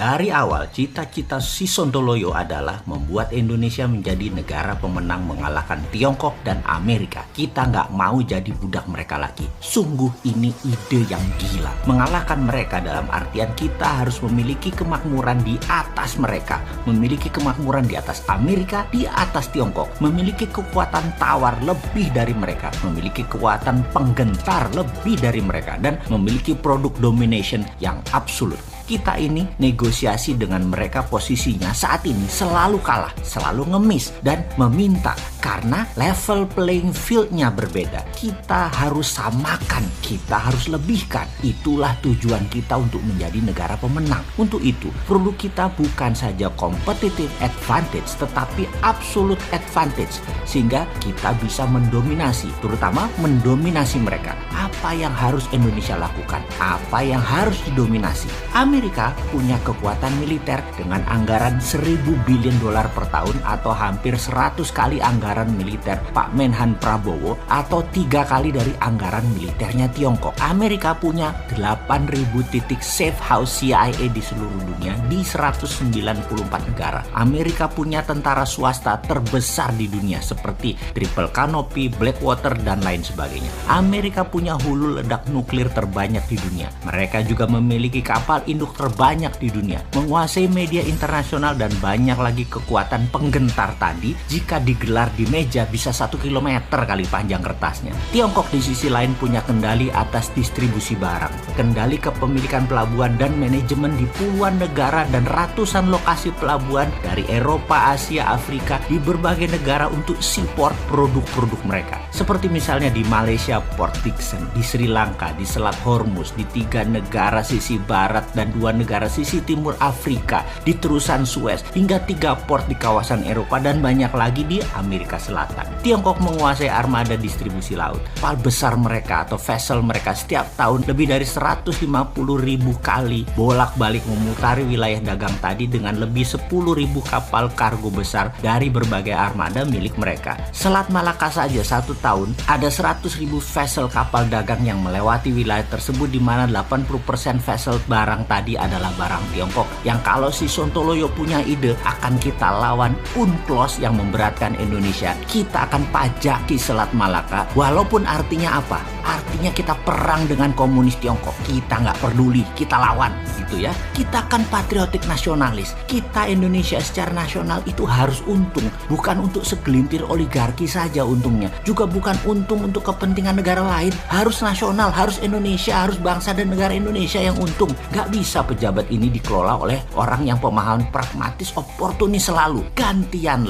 Dari awal, cita-cita Si Sontoloyo adalah membuat Indonesia menjadi negara pemenang mengalahkan Tiongkok dan Amerika. Kita nggak mau jadi budak mereka lagi. Sungguh ini ide yang gila. Mengalahkan mereka dalam artian kita harus memiliki kemakmuran di atas mereka. Memiliki kemakmuran di atas Amerika, di atas Tiongkok. Memiliki kekuatan tawar lebih dari mereka. Memiliki kekuatan penggentar lebih dari mereka. Dan memiliki produk domination yang absolut. Kita ini negosiasi dengan mereka posisinya saat ini selalu kalah, selalu ngemis dan meminta karena level playing field-nya berbeda. Kita harus samakan, kita harus lebihkan. Itulah tujuan kita untuk menjadi negara pemenang. Untuk itu, produk kita bukan saja competitive advantage tetapi absolute advantage sehingga kita bisa mendominasi, terutama mendominasi mereka. Apa yang harus Indonesia lakukan? Apa yang harus didominasi? Amerika punya kekuatan militer dengan anggaran 1.000 billion dolar per tahun atau hampir 100 kali anggaran militer Pak Menhan Prabowo atau 3 kali dari anggaran militernya Tiongkok. Amerika punya 8.000 titik safe house CIA di seluruh dunia di 194 negara. Amerika punya tentara swasta terbesar di dunia seperti Triple Canopy, Blackwater, dan lain sebagainya. Amerika punya hulu ledak nuklir terbanyak di dunia. Mereka juga memiliki kapal induk terbanyak di dunia, menguasai media internasional dan banyak lagi kekuatan penggentar tadi. Jika digelar di meja bisa 1 kilometer kali panjang kertasnya. Tiongkok di sisi lain punya kendali atas distribusi barang, kendali kepemilikan pelabuhan dan manajemen di puluhan negara dan ratusan lokasi pelabuhan dari Eropa, Asia, Afrika di berbagai negara untuk support produk-produk mereka. Seperti misalnya di Malaysia Port Dickson, di Sri Lanka, di Selat Hormuz, di 3 negara sisi barat dan 2 negara sisi timur Afrika, di terusan Suez, hingga 3 port di kawasan Eropa dan banyak lagi di Amerika Selatan. Tiongkok menguasai armada distribusi laut. Kapal besar mereka atau vessel mereka setiap tahun lebih dari 150.000 kali bolak-balik memutari wilayah dagang tadi dengan lebih 10.000 kapal kargo besar dari berbagai armada milik mereka. Selat Malaka saja 1 tahun ada 100.000 vessel kapal dagang yang melewati wilayah tersebut, di mana 80% vessel barang tadi adalah barang Tiongkok yang kalau si Sontoloyo punya ide akan kita lawan UNCLOS yang memberatkan Indonesia. Kita akan pajaki Selat Malaka, walaupun artinya apa? Artinya kita perang dengan komunis Tiongkok. Kita nggak peduli, kita lawan gitu ya. Kita kan patriotik nasionalis. Kita Indonesia secara nasional itu harus untung, bukan untuk segelintir oligarki saja untungnya, juga bukan untung untuk kepentingan negara lain. Harus nasional, harus Indonesia, harus bangsa dan negara Indonesia yang untung. Nggak bisa pejabat ini dikelola oleh orang yang pemahaman pragmatis, oportunis selalu. Gantian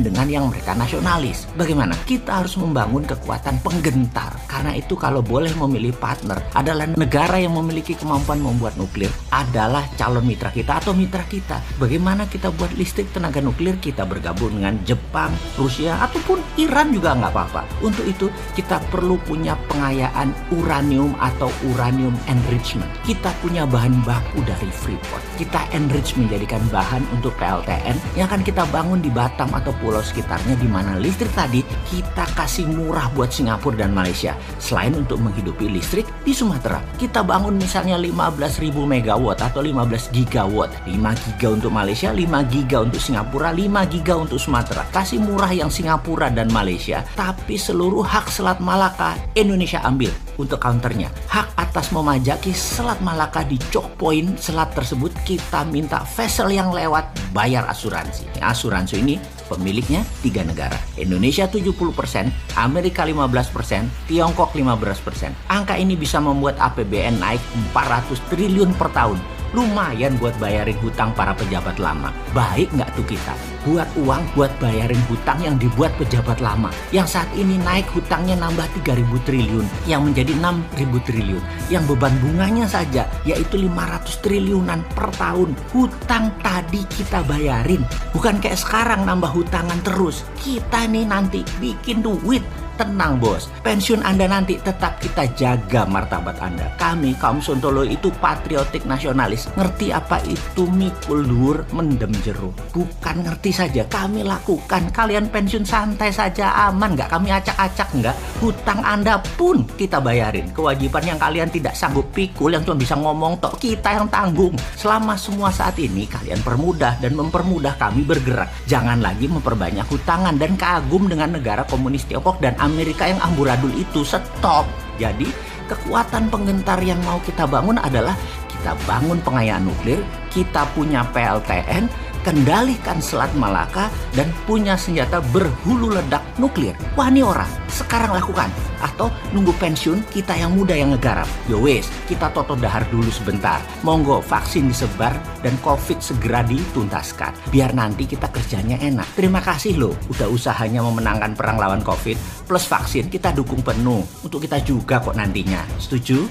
dengan yang mereka nasionalis. Bagaimana? Kita harus membangun kekuatan penggentar. Karena itu kalau boleh memilih partner adalah negara yang memiliki kemampuan membuat nuklir adalah calon mitra kita atau mitra kita. Bagaimana kita buat listrik tenaga nuklir? Kita bergabung dengan Jepang, Rusia, ataupun Iran juga nggak apa-apa. Untuk itu kita perlu punya pengayaan uranium atau uranium enrichment. Kita punya bahan baku dari Freeport. Kita enrich menjadikan bahan untuk PLTN yang akan kita bangun di Batam atau pulau sekitarnya, di mana listrik tadi kita kasih murah buat Singapura dan Malaysia. Selain untuk menghidupi listrik di Sumatera, kita bangun misalnya 15.000 megawatt atau 15 gigawatt. 5 giga untuk Malaysia, 5 giga untuk Singapura, 5 giga untuk Sumatera. Kasih murah yang Singapura dan Malaysia, tapi seluruh hak Selat Malaka Indonesia ambil. Untuk counternya, hak atas memajaki Selat Malaka di choke point selat tersebut kita minta vessel yang lewat bayar asuransi. Asuransi ini pemiliknya 3 negara. Indonesia 70%, Amerika 15%, Tiongkok 15%. Angka ini bisa membuat APBN naik 400 triliun per tahun. Lumayan buat bayarin hutang para pejabat lama. Baik nggak tuh kita? Buat uang buat bayarin hutang yang dibuat pejabat lama. Yang saat ini naik hutangnya nambah 3.000 triliun. Yang menjadi 6.000 triliun. Yang beban bunganya saja yaitu 500 triliunan per tahun. Hutang tadi kita bayarin. Bukan kayak sekarang nambah hutangan terus. Kita nih nanti bikin duit Tenang bos, pensiun Anda nanti tetap kita jaga martabat Anda. Kami kaum Sontoloyo itu patriotik nasionalis. Ngerti apa itu mikul luhur mendem jeruk? Bukan ngerti saja, kami lakukan. Kalian pensiun santai saja, aman nggak? Kami acak-acak nggak? Hutang Anda pun kita bayarin. Kewajiban yang kalian tidak sanggup pikul, yang cuma bisa ngomong tok, kita yang tanggung. Selama semua saat ini kalian permudah dan mempermudah kami bergerak. Jangan lagi memperbanyak hutangan dan kagum dengan negara komunis Tiongkok dan Amerika yang amburadul itu. Stop. Jadi kekuatan penggentar yang mau kita bangun adalah kita bangun pengayaan nuklir, kita punya PLTN, kendalikan Selat Malaka, dan punya senjata berhulu ledak nuklir. Wah ini orang, sekarang lakukan. Atau nunggu pensiun kita yang muda yang ngegarap. Yo wes, kita toto dahar dulu sebentar. Monggo vaksin disebar dan COVID segera dituntaskan. Biar nanti kita kerjanya enak. Terima kasih loh, udah usahanya memenangkan perang lawan COVID. Plus vaksin kita dukung penuh. Untuk kita juga kok nantinya. Setuju?